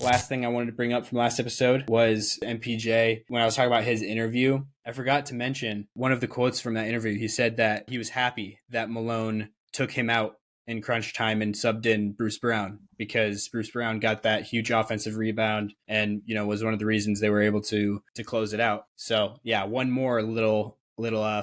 Last thing I wanted to bring up from last episode was MPJ. When I was talking about his interview, I forgot to mention one of the quotes from that interview. He said that he was happy that Malone took him out in crunch time and subbed in Bruce Brown because Bruce Brown got that huge offensive rebound and, was one of the reasons they were able to close it out. So yeah, one more little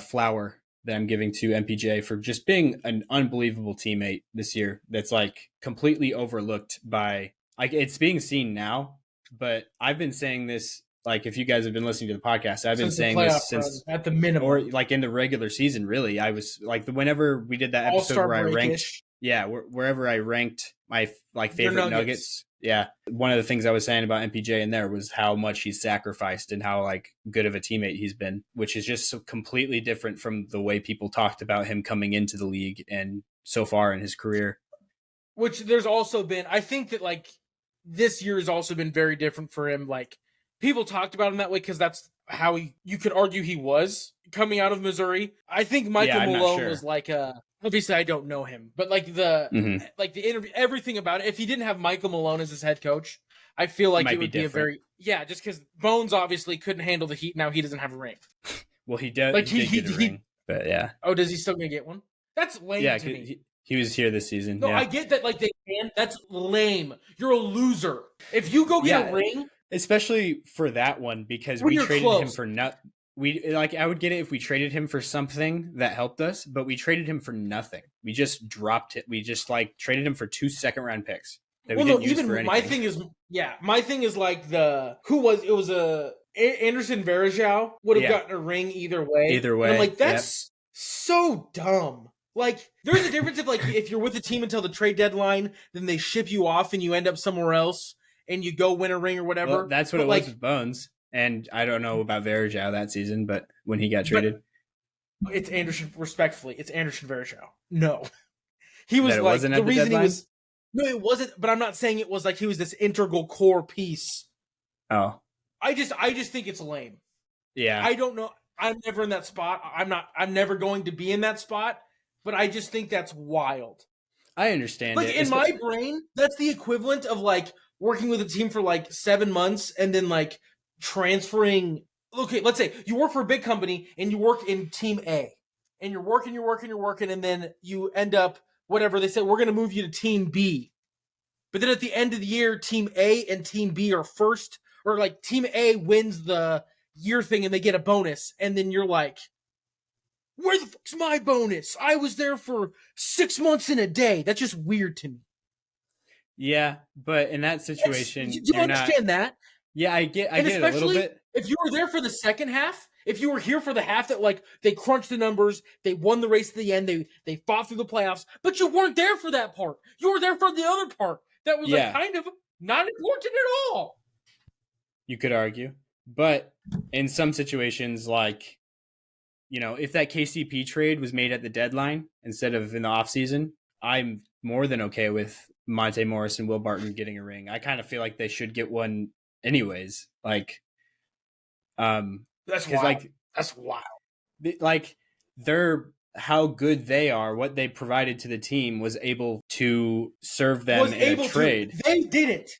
flower that I'm giving to MPJ for just being an unbelievable teammate this year. That's like completely overlooked by, like, it's being seen now, but I've been saying this, like, if you guys have been listening to the podcast, I've been saying this since at the minimum, or like in the regular season. Really, I was like, whenever we did that episode All-Star where I ranked, break-ish. wherever I ranked my favorite nuggets. Yeah, one of the things I was saying about MPJ in there was how much he's sacrificed and how like good of a teammate he's been, which is just so completely different from the way people talked about him coming into the league and so far in his career. Which there's also been, I think that like this year has also been very different for him. Like people talked about him that way because that's how you could argue he was coming out of Missouri. I think Michael Malone was like obviously I don't know him, but like the interview, everything about it. If he didn't have Michael Malone as his head coach, I feel like it would be a very just because Bones obviously couldn't handle the heat. Now he doesn't have a ring. Well, he does. Like he did get a ring, but yeah. Oh, does he still gonna get one? That's lame to me. He was here this season. No, I get that. Like they can. That's lame. You're a loser if you go get a ring, especially for that one because we traded him for I would get it if we traded him for something that helped us, but we traded him for nothing. We just dropped it. We just like traded him for 2 second-round picks. That we didn't use for anything. My thing is like it was Anderson Varejao would have gotten a ring either way. Either way, and I'm like that's so dumb. Like, there's a difference if you're with the team until the trade deadline, then they ship you off and you end up somewhere else and you go win a ring or whatever. Well, that's what it was with Bones. And I don't know about Varejao that season, but when he got traded. It's Anderson, respectfully, it's Anderson Varejao. No. He was like, the reason he was. No, it wasn't, but I'm not saying it was like he was this integral core piece. Oh. I just think it's lame. Yeah. I don't know. I'm never in that spot. I'm never going to be in that spot. But I just think that's wild. I understand. Like in my brain, that's the equivalent of like working with a team for like 7 months and then like transferring. Okay, let's say you work for a big company and you work in team A, and you're working, and then you end up whatever they say. We're going to move you to team B, but then at the end of the year, team A and team B are first, or like team A wins the year thing and they get a bonus, and then you're like, where the fuck's my bonus? I was there for 6 months and a day. That's just weird to me. Yeah, but in that situation, do you understand that? Yeah, I get it a little bit. If you were there for the second half, if you were here for the half that like they crunched the numbers, they won the race at the end, they fought through the playoffs, but you weren't there for that part. You were there for the other part that was like kind of not important at all. You could argue, but in some situations, like, if that KCP trade was made at the deadline instead of in the offseason, I'm more than okay with Monte Morris and Will Barton getting a ring. I kind of feel like they should get one anyways. Like, that's wild. Like, that's wild. Like, how good they are, what they provided to the team was able to serve them in a trade. They didn't.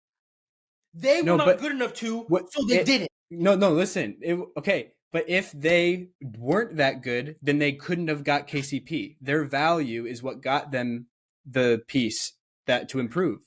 They were not good enough to, so they didn't. No, listen. Okay. But if they weren't that good, then they couldn't have got KCP. Their value is what got them the piece to improve.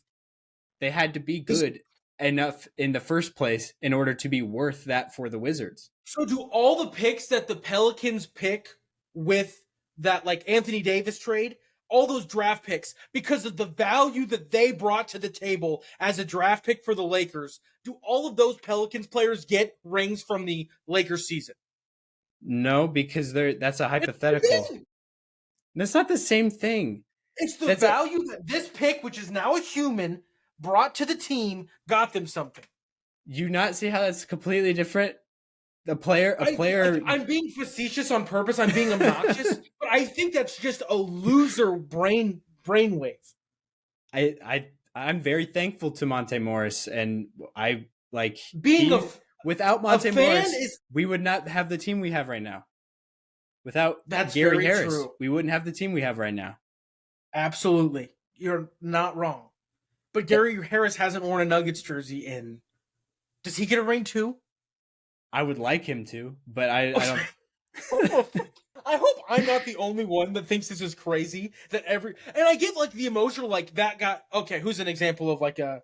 They had to be good enough in the first place in order to be worth that for the Wizards. So do all the picks that the Pelicans pick with that like Anthony Davis trade, all those draft picks, because of the value that they brought to the table as a draft pick for the Lakers, do all of those Pelicans players get rings from the Lakers season? No, because that's a hypothetical. That's not the same thing. It's the value that this pick, which is now a human, brought to the team, got them something. You not see how that's completely different? A player. I'm being facetious on purpose. I'm being obnoxious, but I think that's just a loser brainwave. I'm very thankful to Monte Morris, and I like being without Monte Morris, we would not have the team we have right now. Without Gary Harris, we wouldn't have the team we have right now. Absolutely, you're not wrong. But Gary Harris hasn't worn a Nuggets jersey in. Does he get a ring too? I would like him to, but I don't. I hope I'm not the only one that thinks this is crazy. And I get like the emotional, like that guy. Okay, who's an example of like a.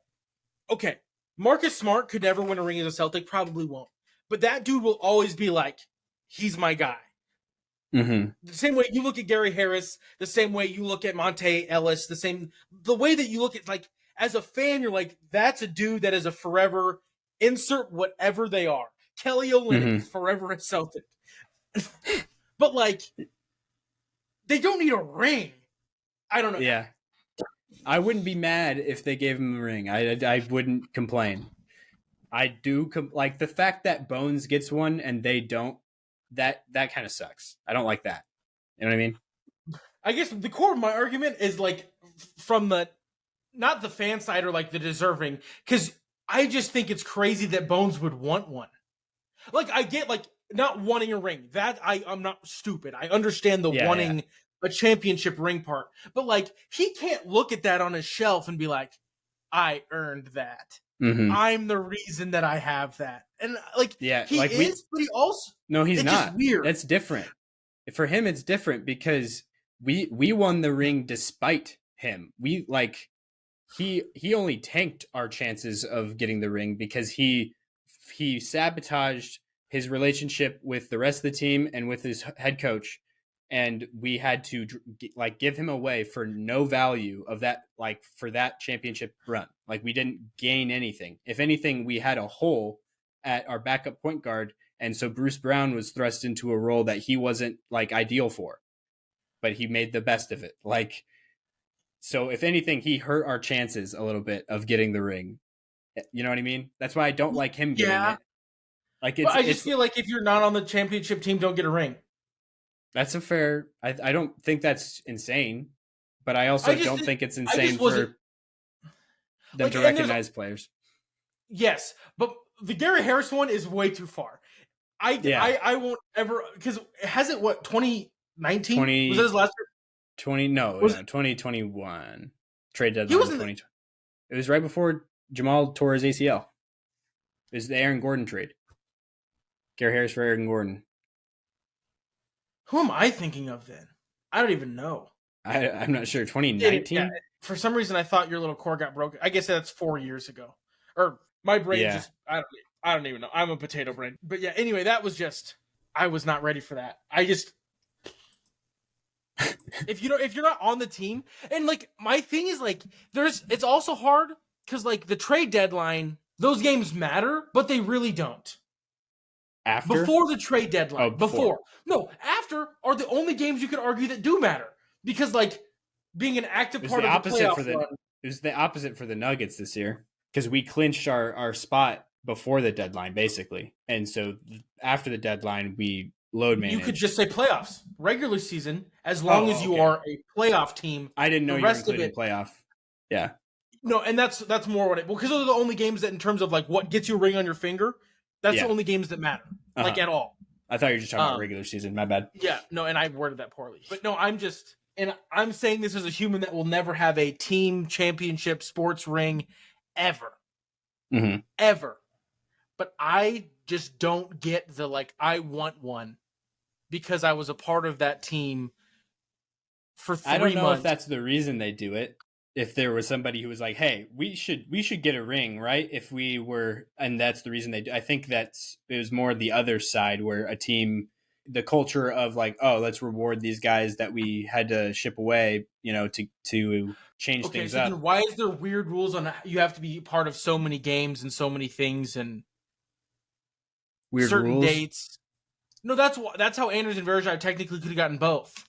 Okay, Marcus Smart could never win a ring as a Celtic, probably won't. But that dude will always be like, he's my guy. Mm-hmm. The same way you look at Gary Harris, the same way you look at Monte Ellis, the way that you look at, like, as a fan, you're like, that's a dude that is a forever, insert whatever they are. Kelly Olynyk, forever a Celtic. But, like, they don't need a ring. I don't know. Yeah. I wouldn't be mad if they gave him a ring. I wouldn't complain. I do like the fact that Bones gets one and they don't. That kind of sucks. I don't like that. You know what I mean? I guess the core of my argument is like from the not the fan side or like the deserving, because I just think it's crazy that Bones would want one. Like I get like not wanting a ring. That I'm not stupid. I understand the wanting a championship ring part. But like he can't look at that on his shelf and be like, I earned that. Mm-hmm. I'm the reason that I have that. And like he like is, but he also no, he's not. Just weird. That's different. For him, it's different because we won the ring despite him. We like he only tanked our chances of getting the ring because he sabotaged his relationship with the rest of the team and with his head coach, and we had to like give him away for no value of that, like for that championship run. Like we didn't gain anything. If anything, we had a hole at our backup point guard, and so Bruce Brown was thrust into a role that he wasn't like ideal for, but he made the best of it. Like, so if anything, he hurt our chances a little bit of getting the ring. You know what I mean? That's why I don't like him getting it. Like I just feel like if you're not on the championship team, don't get a ring. That's a fair. I don't think that's insane, but I also don't think it's insane for them to recognize players. Yes, but the Gary Harris one is way too far. I won't ever, because hasn't what 2019 was that his last year? 2021 trade deadline. 2020. It was right before Jamal tore his ACL. It was the Aaron Gordon trade. Gary Harris for Aaron Gordon. Who am I thinking of then? I don't even know. I'm not sure. 2019? Yeah, for some reason, I thought your little core got broken. I guess that's 4 years ago. Or my brain just, I don't even know. I'm a potato brain. But yeah, anyway, that was just, I was not ready for that. I just, if you're not on the team, and like, my thing is like, it's also hard because like the trade deadline, those games matter, but they really don't. After? Before the trade deadline. Oh, before. No, after are the only games you could argue that do matter. Because, like, being an active part of the playoff run. It was the opposite for the Nuggets this year. Because we clinched our spot before the deadline, basically. And so after the deadline, we load managed. You could just say playoffs. Regular season, as long as you are a playoff team. I didn't know you were including playoff. Yeah. No, and that's more what it... Because those are the only games that, in terms of, like, what gets you a ring on your finger... That's the only games that matter, like at all. I thought you were just talking about regular season. My bad. Yeah, no, and I worded that poorly. But no, I'm saying this as a human that will never have a team championship sports ring ever. Mm-hmm. Ever. But I just don't get the, like, I want one because I was a part of that team for 3 months. I don't know if that's the reason they do it. If there was somebody who was like, hey, we should get a ring, right? If we were, and that's the reason they do. I think it was more the other side where a team, the culture of like, oh, let's reward these guys that we had to ship away, to change things up. Then why is there weird rules on you have to be part of so many games and so many things and weird certain rules? Dates? No, that's how Anders and Verjai technically could have gotten both.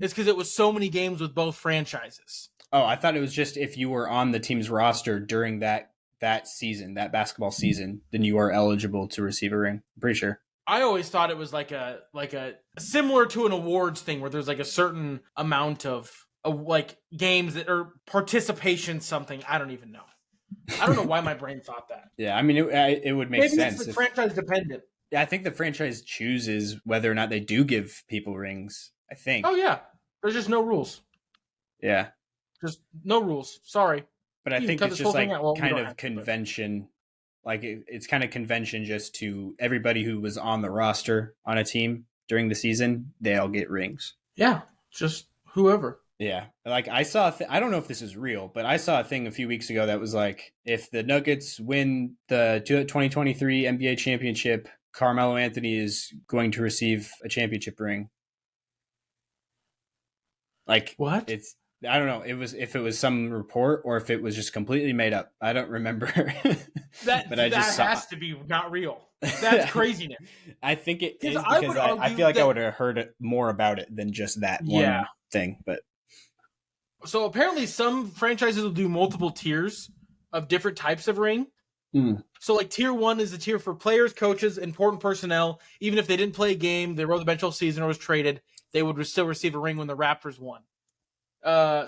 It's because it was so many games with both franchises. Oh, I thought it was just if you were on the team's roster during that season, that basketball season, then you are eligible to receive a ring. I'm pretty sure. I always thought it was like a similar to an awards thing where there's like a certain amount of like games that or participation something. I don't even know. I don't know why my brain thought that. Yeah, I mean it would make sense. Maybe it's franchise dependent. Yeah, I think the franchise chooses whether or not they do give people rings. I think. Oh yeah, there's just no rules. Yeah. Just no rules. Sorry. But I You can think cut it's this whole just thing like out. Well, we kind don't of have to, but- convention. Like it's kind of convention just to everybody who was on the roster on a team during the season, they all get rings. Yeah, just whoever. Yeah. Like I saw, I don't know if this is real, but I saw a thing a few weeks ago that was like, if the Nuggets win the 2023 NBA championship, Carmelo Anthony is going to receive a championship ring. Like What? it's, I don't know. It was if it was some report or if it was just completely made up. I don't remember. That I just saw. has to be not real. That's craziness. I think it is Because I because would I argue feel like I that- would have heard more about it than just that Yeah. one thing. But So apparently, some franchises will do multiple tiers of different types of ring. So like tier 1 is the tier for players, coaches, important personnel. Even if they didn't play a game, they rode the bench all season or was traded, they would still receive a ring when the Raptors won.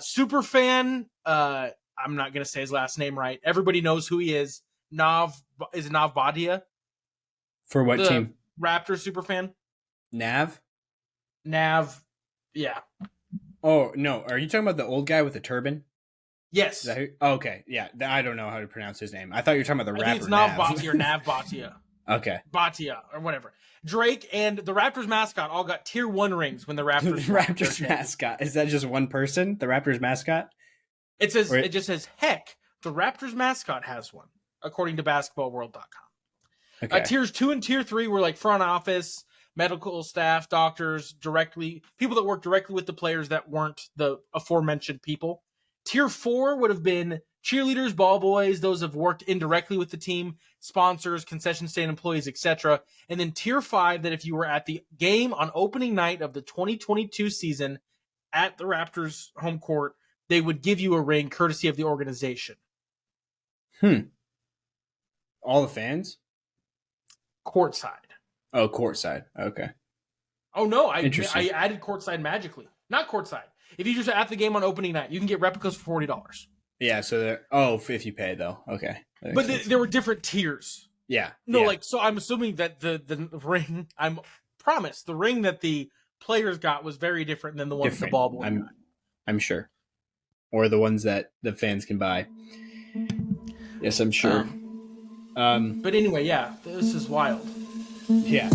Super fan, I'm not gonna say his last name right. Everybody knows who he is. Nav Bhatia, for what the team? Raptors super fan. Nav? Nav, yeah, Oh no, are you talking about the old guy with the turban? yes. Is that who? Oh, okay, yeah. I don't know how to pronounce his name. I thought you were talking about the I rapper think it's Nav Nav. Bhatia or Nav Bhatia. Okay. Bhatia or whatever. Drake and the Raptors mascot all got tier 1 rings when the Raptors The won their Raptors championship. mascot. Is that just one person? The Raptors mascot? It says Or- it just says heck, the Raptors mascot has one, according to basketballworld.com. Okay. Tiers 2 and tier 3 were like front office, medical staff, doctors, people that work directly with the players that weren't the aforementioned people. Tier 4 would have been cheerleaders, ball boys, those have worked indirectly with the team, sponsors, concession stand employees, etc. And then tier 5, that if you were at the game on opening night of the 2022 season at the Raptors home court, they would give you a ring courtesy of the organization. All the fans? Courtside. Oh, courtside. Okay. Oh no, I Interesting. added courtside magically. Not courtside. If you just at the game on opening night, you can get replicas for $40. Yeah, so if you pay though. Okay. That But makes sense. there were different tiers. yeah. No, yeah. like so I'm assuming that the ring the ring that the players got was very different than the one that the Different. ball boy got. I'm sure. Or the ones that the fans can buy. Yes, I'm sure. But anyway, yeah, this is wild. Yeah.